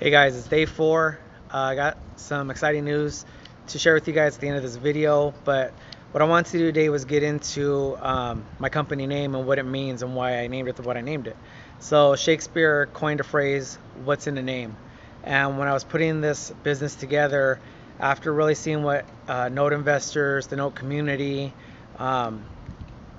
Hey guys, it's day 4. I got some exciting news to share with you guys at the end of this video, but what I wanted to do today was get into my company name and what it means and why I named it what I named it. So Shakespeare coined a phrase, "What's in a name?" And when I was putting this business together, after really seeing what note investors, the note community, um,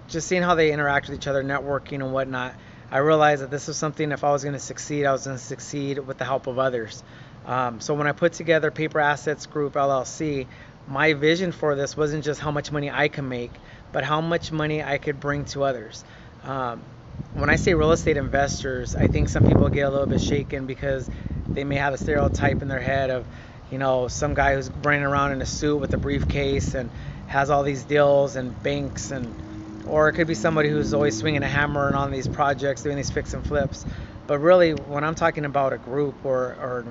just seeing how they interact with each other, networking and whatnot, I realized that this was something, if I was going to succeed, I was going to succeed with the help of others. So when I put together Paper Assets Group LLC, my vision for this wasn't just how much money I can make, but how much money I could bring to others. When I say real estate investors, I think some people get a little bit shaken because they may have a stereotype in their head of, some guy who's running around in a suit with a briefcase and has all these deals and banks, or it could be somebody who's always swinging a hammer and on these projects doing these fix and flips. But really, when I'm talking about a group or an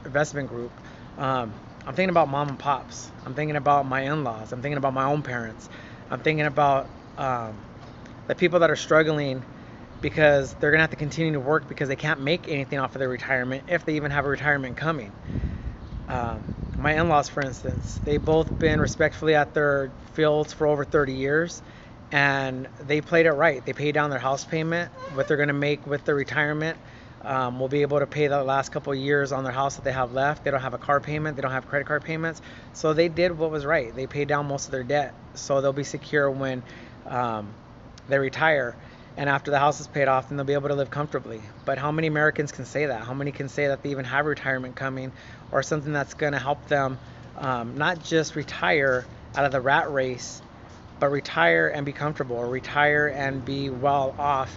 investment group, I'm thinking about mom and pops. I'm thinking about my in-laws. I'm thinking about my own parents. I'm thinking about the people that are struggling because they're gonna have to continue to work because they can't make anything off of their retirement, if they even have a retirement coming. My in-laws, for instance, they've both been respectfully at their fields for over 30 years, and they played it right. They paid down their house payment. What they're going to make with their retirement will be able to pay the last couple of years on their house that they have left. They don't have a car payment. They don't have credit card payments. So they did what was right. They paid down most of their debt, so they'll be secure when they retire. And after the house is paid off, then they'll be able to live comfortably. But how many Americans can say that? How many can say that they even have retirement coming, or something that's going to help them not just retire out of the rat race, but retire and be comfortable, or retire and be well off,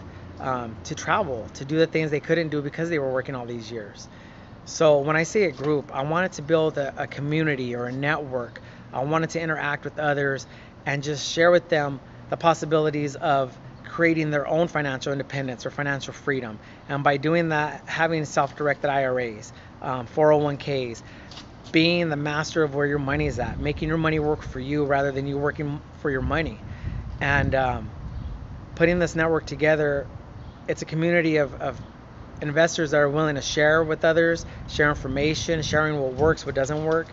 to travel, to do the things they couldn't do because they were working all these years. So when I say a group, I wanted to build a community or a network. I wanted to interact with others and just share with them the possibilities of creating their own financial independence or financial freedom. And by doing that, having self-directed IRAs, 401ks, being the master of where your money is at, making your money work for you rather than you working for your money. And putting this network together, it's a community of investors that are willing to share with others, share information, sharing what works, what doesn't work.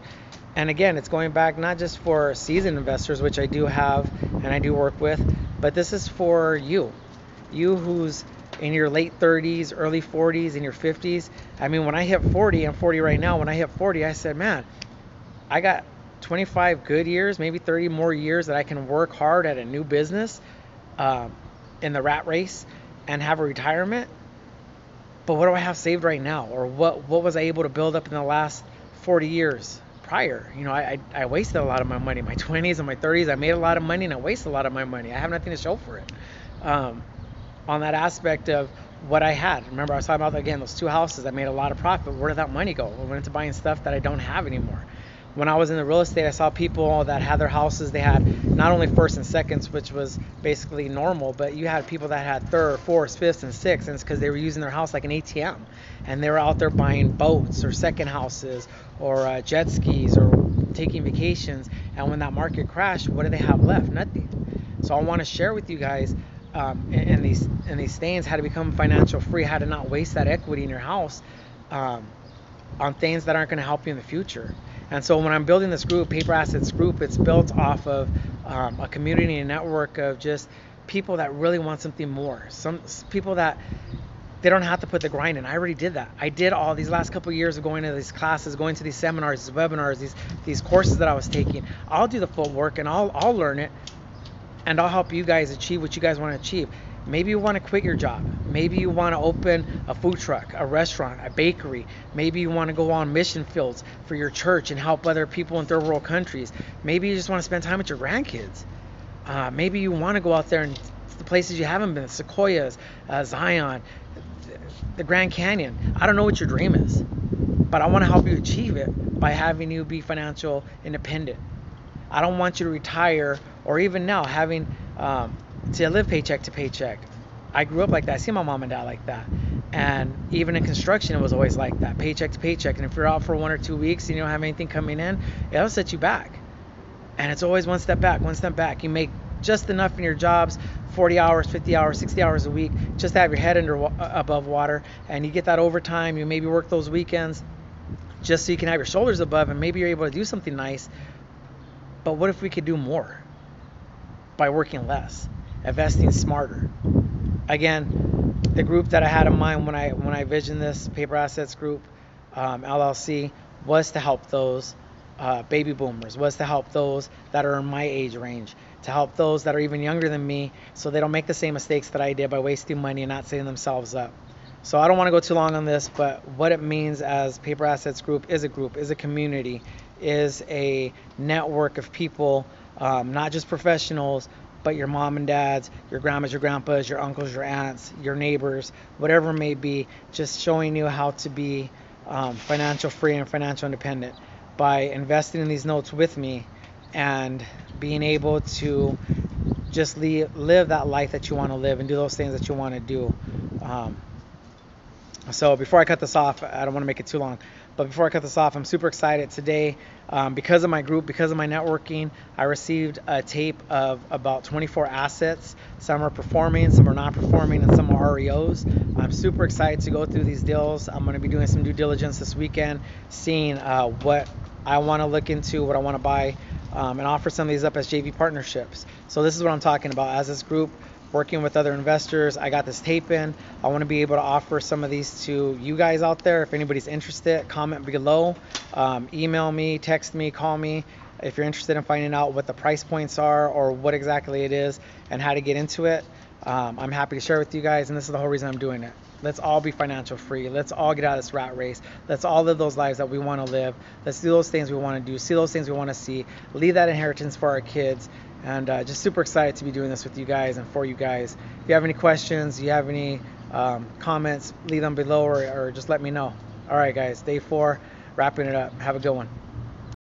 And again, it's going back not just for seasoned investors, which I do have and I do work with, but this is for you who's in your late 30s, early 40s, in your 50s. I mean, when I hit 40, I'm 40 right now. When I hit 40, I said, man, I got 25 good years, maybe 30 more years that I can work hard at a new business in the rat race and have a retirement. But what do I have saved right now? Or what was I able to build up in the last 40 years prior? I wasted a lot of my money. My 20s and my 30s, I made a lot of money and I wasted a lot of my money. I have nothing to show for it. On that aspect of what I had. Remember, I was talking about, again, those 2 houses. I made a lot of profit. Where did that money go? I went into buying stuff that I don't have anymore. When I was in the real estate, I saw people that had their houses. They had not only first and seconds, which was basically normal, but you had people that had third, fourth, fifth, and sixth, and it's because they were using their house like an ATM, and they were out there buying boats or second houses or jet skis or taking vacations. And when that market crashed, what did they have left? Nothing. So I want to share with you guys in these things how to become financial free, how to not waste that equity in your house on things that aren't going to help you in the future. And so when I'm building this group, Paper Assets Group, it's built off of a community and network of just people that really want something more. Some people that they don't have to put the grind in. I already did that. I did all these last couple of years of going to these classes, going to these seminars, these webinars, these courses that I was taking. I'll do the full work and I'll learn it, and I'll help you guys achieve what you guys want to achieve. Maybe you want to quit your job. Maybe you want to open a food truck, a restaurant, a bakery. Maybe you want to go on mission fields for your church and help other people in third world countries. Maybe you just want to spend time with your grandkids. Maybe you want to go out there and the places you haven't been, Sequoias, Zion, the Grand Canyon. I don't know what your dream is, but I want to help you achieve it by having you be financial independent. I don't want you to retire, or even now having to live paycheck to paycheck. I grew up like that. I see my mom and dad like that. And even in construction, it was always like that, paycheck to paycheck. And if you're out for 1 or 2 weeks and you don't have anything coming in, it'll set you back. And it's always one step back, one step back. You make just enough in your jobs, 40 hours, 50 hours, 60 hours a week, just to have your head above water, and you get that overtime. You maybe work those weekends just so you can have your shoulders above, and maybe you're able to do something nice. But what if we could do more by working less, investing smarter? Again, the group that I had in mind when I visioned this Paper Assets Group LLC was to help those baby boomers, was to help those that are in my age range, to help those that are even younger than me, so they don't make the same mistakes that I did by wasting money and not setting themselves up. So I don't want to go too long on this, but what it means as Paper Assets Group, is a community, is a network of people, not just professionals, but your mom and dads, your grandmas, your grandpas, your uncles, your aunts, your neighbors, whatever it may be, just showing you how to be financial free and financial independent by investing in these notes with me and being able to just live that life that you want to live and do those things that you want to do. So before I cut this off, I don't want to make it too long, but before I cut this off, I'm super excited today because of my group, because of my networking. I received a tape of about 24 assets. Some are performing, some are not performing, and some are REOs. I'm super excited to go through these deals. I'm going to be doing some due diligence this weekend, seeing what I want to look into, what I want to buy, and offer some of these up as JV partnerships. So this is what I'm talking about. As this group, working with other investors, I got this tape in. I want to be able to offer some of these to you guys out there. If anybody's interested, comment below, email me, text me, call me if you're interested in finding out what the price points are or what exactly it is and how to get into it. I'm happy to share with you guys, and this is the whole reason I'm doing it. Let's all be financial free. Let's all get out of this rat race. Let's all live those lives that we want to live. Let's do those things we want to do, see those things we want to see, leave that inheritance for our kids. And just super excited to be doing this with you guys and for you guys. If you have any questions, you have any comments, leave them below or just let me know. All right, guys, day 4, wrapping it up. Have a good one.